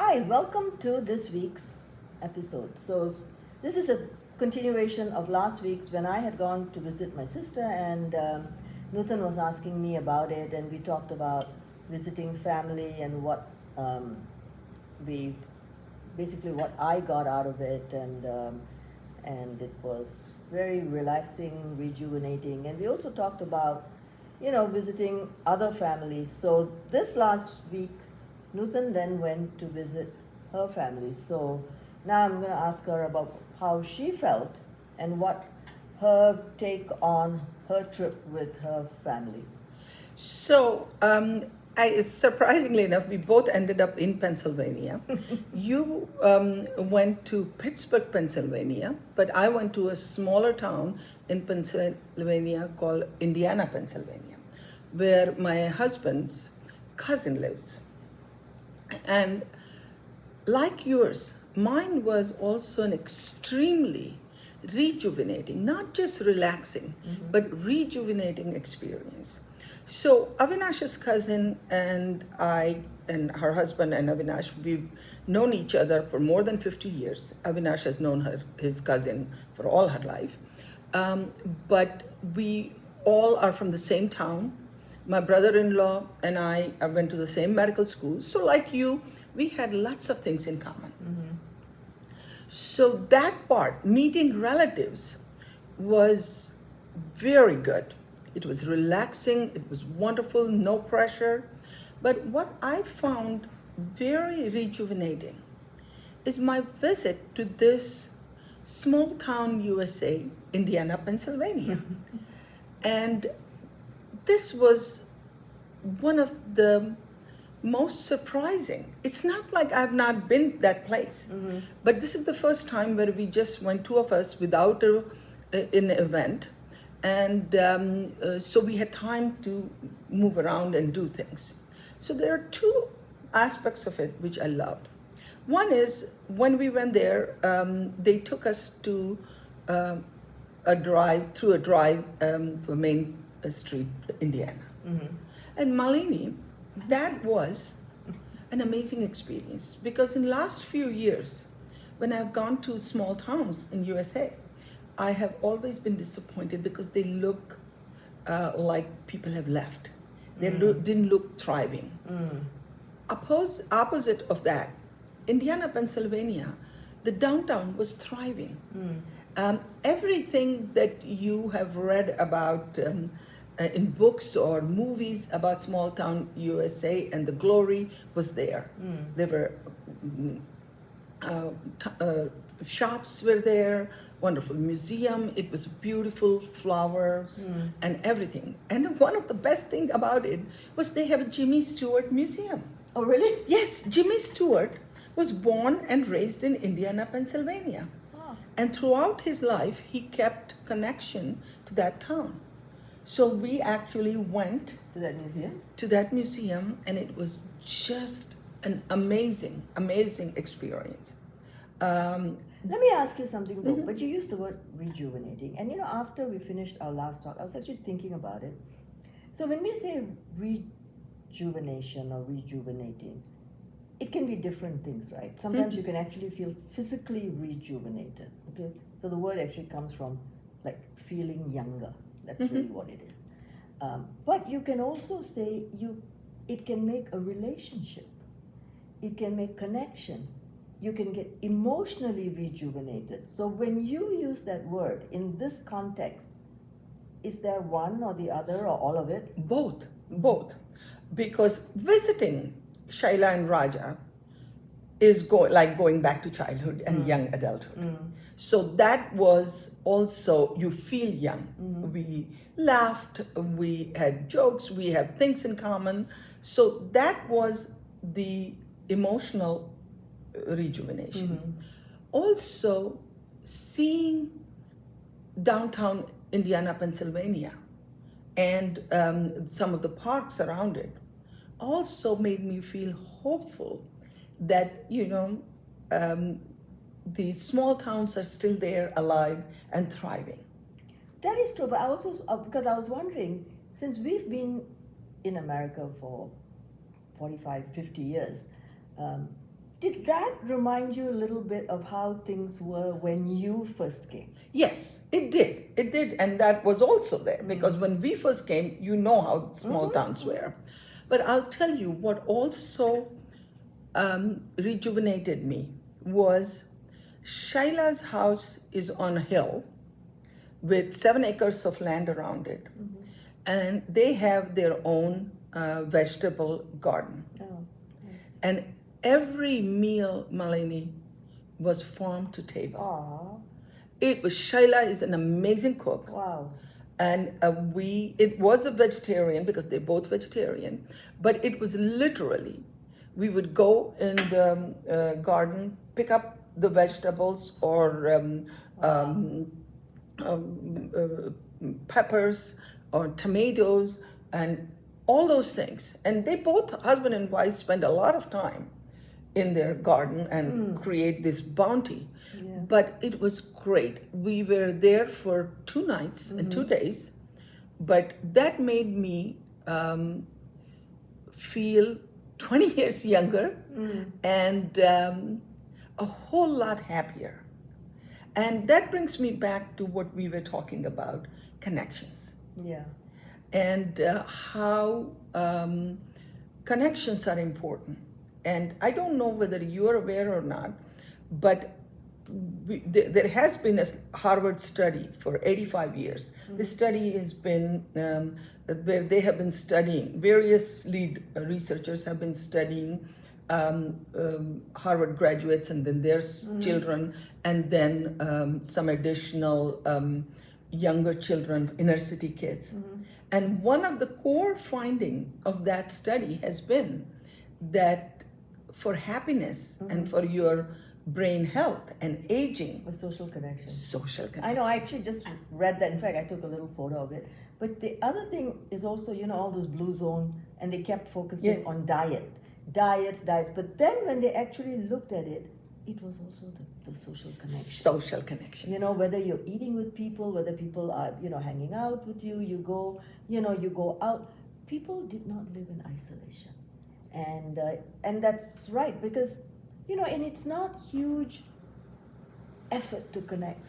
Hi, welcome to this week's episode. This is a continuation of last week's when I had gone to visit my sister, and Nutan was asking me about it, and we talked about visiting family and what we basically what I got out of it, and it was very relaxing, rejuvenating, and we also talked about visiting other families. So this last week Nuthan then went to visit her family. So now I'm going to ask her about how she felt and what her take on her trip with her family. So, surprisingly enough, we both ended up in Pennsylvania. You went to Pittsburgh, Pennsylvania, but I went to a smaller town in Pennsylvania called Indiana, Pennsylvania, where my husband's cousin lives. And like yours, mine was also an extremely rejuvenating, not just relaxing, but rejuvenating experience. So Avinash's cousin and I and her husband and Avinash, we've known each other for more than 50 years. Avinash has known his cousin for all her life. But we all are from the same town. My brother-in-law and I went to the same medical school. So like you, we had lots of things in common. So that part, meeting relatives, was very good. It was relaxing, it was wonderful, no pressure. But what I found very rejuvenating is my visit to this small town USA, Indiana, Pennsylvania. And this was one of the most surprising. It's not like I've not been that place, but this is the first time where we just went, two of us, without an event. And so we had time to move around and do things. So there are two aspects of it which I loved. One is when we went there, they took us to a drive for Main Street, Indiana. And Malini, that was an amazing experience because in the last few years, when I've gone to small towns in USA, I have always been disappointed because they look like people have left. They didn't look thriving. Opposite of that, Indiana, Pennsylvania, the downtown was thriving. Everything that you have read about in books or movies about small town USA and the glory was there. There were shops were there, wonderful museum. It was beautiful, flowers and everything. And one of the best thing about it was they have a Jimmy Stewart museum. Oh, really? Yes, Jimmy Stewart was born and raised in Indiana, Pennsylvania. And throughout his life, he kept connection to that town. So we actually went To that museum? to that museum, and it was just an amazing, amazing experience. Let me ask you something though, but you used the word rejuvenating. And after we finished our last talk, I was actually thinking about it. So when we say rejuvenation or rejuvenating, it can be different things, right? Sometimes you can actually feel physically rejuvenated. Okay, so the word actually comes from like feeling younger. That's really what it is. But you can also say it can make a relationship. It can make connections. You can get emotionally rejuvenated. So when you use that word in this context, is there one or the other or all of it? Both. Because visiting Shaila and Raja is like going back to childhood and young adulthood. So that was also, you feel young. We laughed, we had jokes, we have things in common. So that was the emotional rejuvenation. Also, seeing downtown Indiana, Pennsylvania, and some of the parks around it also made me feel hopeful that the small towns are still there, alive and thriving. That is true, but I also, because I was wondering, since we've been in America for 45, 50 years, Did that remind you a little bit of how things were when you first came? Yes, it did. It did. And that was also there because when we first came, you know how small towns were. But I'll tell you what also rejuvenated me was Shaila's house is on a hill with 7 acres of land around it. And they have their own vegetable garden. Oh, yes. And every meal, Malini, was farm to table. Aw, It was Shaila is an amazing cook, wow. and it was a vegetarian because they're both vegetarian, but it was literally we would go in the garden, pick up the vegetables or peppers or tomatoes and all those things, and they both husband and wife spend a lot of time in their garden and create this bounty. Yeah. But it was great. We were there for 2 nights and 2 days, but that made me feel 20 years younger and a whole lot happier. And that brings me back to what we were talking about, connections, Yeah. and how connections are important. And I don't know whether you're aware or not, but there has been a Harvard study for 85 years. This study has been where they have been studying, various lead researchers have been studying Harvard graduates and then their children, and then some additional younger children, inner city kids. And one of the core finding of that study has been that for happiness and for your brain health and aging, A social connection. social connection. I know, I actually just read that. In fact, I took a little photo of it. But the other thing is also, all those blue zone, and they kept focusing on diets. But then when they actually looked at it, it was also the social connection. Social connection. Whether you're eating with people, whether people are, hanging out with you, you go out. People did not live in isolation. And that's right, because, and it's not huge effort to connect.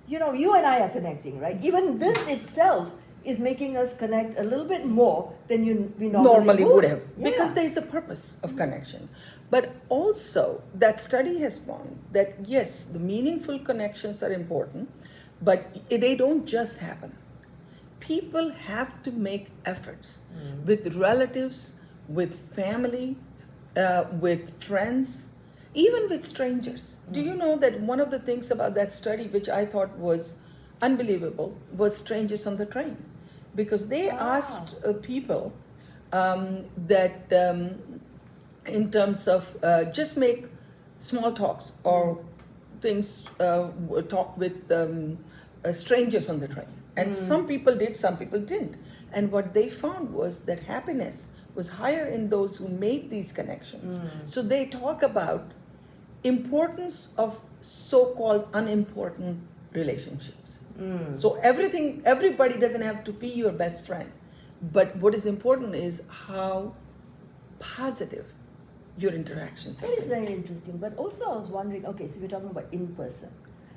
You and I are connecting, right? Even this itself is making us connect a little bit more than we normally would have, Yeah. because there's a purpose of connection. But also that study has found that yes, the meaningful connections are important, but they don't just happen. People have to make efforts with relatives, with family, with friends, even with strangers. Do you know that one of the things about that study, which I thought was unbelievable, was strangers on the train? Because they asked people that in terms of just make small talks or things, talk with strangers on the train. And some people did, some people didn't. And what they found was that happiness was higher in those who made these connections. So they talk about importance of so-called unimportant relationships. So everybody doesn't have to be your best friend, but what is important is how positive your interactions are. That is very interesting. But also, I was wondering, okay, so we're talking about in person.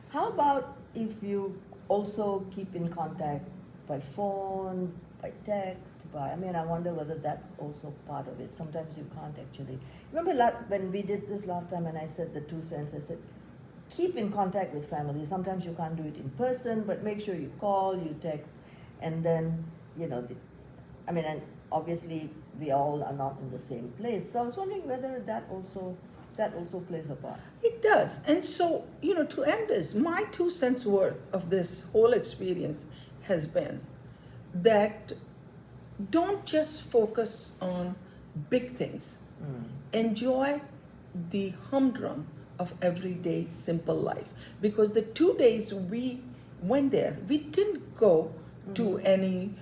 How about if you also keep in contact by phone, by text, I wonder whether that's also part of it. Sometimes you can't actually. Remember when we did this last time and I said the 2 cents, I said, keep in contact with family. Sometimes you can't do it in person, but make sure you call, you text, and then, and obviously we all are not in the same place. So I was wondering whether that also plays a part. It does. And so, to end this, my 2 cents worth of this whole experience has been that don't just focus on big things. Enjoy the humdrum of everyday simple life. Because the 2 days we went there, we didn't go to any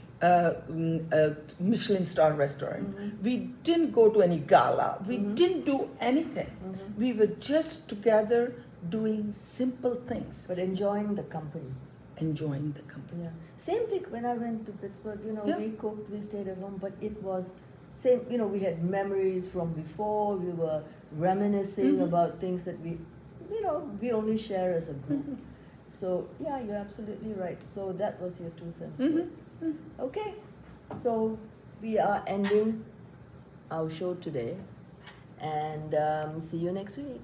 Michelin star restaurant. We didn't go to any gala. We didn't do anything. We were just together doing simple things. But enjoying the company. Enjoying the company. Yeah. Same thing when I went to Pittsburgh, Yeah. we cooked, we stayed at home, but it was same, you know, we had memories from before, we were reminiscing about things that we, you know, we only share as a group. So yeah, you're absolutely right. So that was your 2 cents worth. Okay, so we are ending our show today, and see you next week.